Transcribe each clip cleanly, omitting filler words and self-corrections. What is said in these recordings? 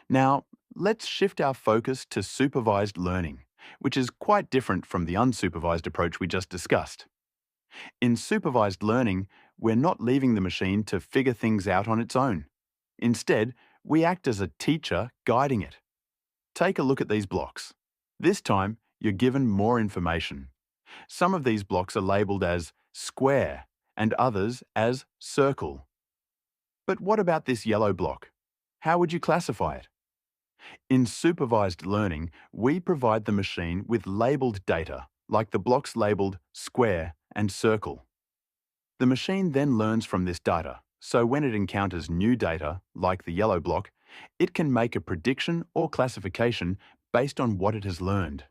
Now, let's shift our focus to supervised learning, which is quite different from the unsupervised approach we just discussed. In supervised learning, we're not leaving the machine to figure things out on its own. Instead, we act as a teacher guiding it. Take a look at these blocks. This time, you're given more information. Some of these blocks are labelled as square and others as circle. But what about this yellow block? How would you classify it? In supervised learning, we provide the machine with labelled data, like the blocks labelled square and circle. The machine then learns from this data, so when it encounters new data, like the yellow block, it can make a prediction or classification based on what it has learned.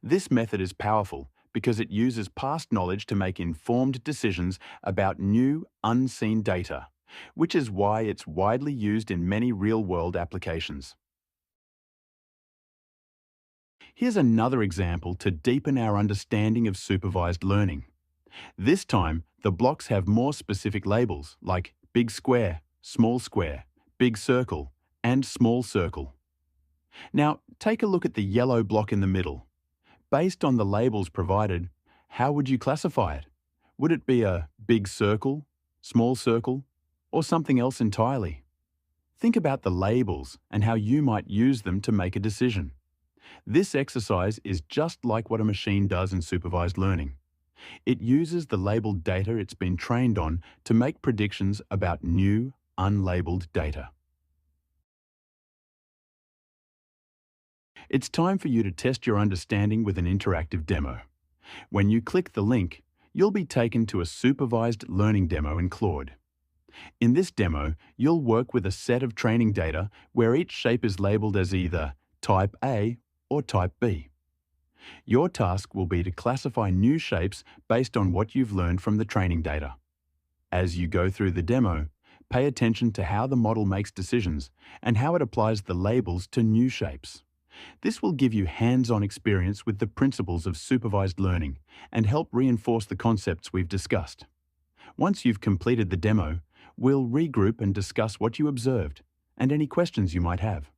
This method is powerful because it uses past knowledge to make informed decisions about new, unseen data, which is why it's widely used in many real-world applications. Here's another example to deepen our understanding of supervised learning. This time, the blocks have more specific labels like big square, big circle, and small circle. Now, take a look at the yellow block in the middle. Based on the labels provided, how would you classify it? Would it be a big circle, small circle, or something else entirely? Think about the labels and how you might use them to make a decision. This exercise is just like what a machine does in supervised learning. It uses the labeled data it's been trained on to make predictions about new, unlabeled data. It's time for you to test your understanding with an interactive demo. When you click the link, you'll be taken to a supervised learning demo in Claude. In this demo, you'll work with a set of training data where each shape is labelled as either Type A or Type B. Your task will be to classify new shapes based on what you've learned from the training data. As you go through the demo, pay attention to how the model makes decisions and how it applies the labels to new shapes. This will give you hands-on experience with the principles of supervised learning and help reinforce the concepts we've discussed. Once you've completed the demo, we'll regroup and discuss what you observed and any questions you might have.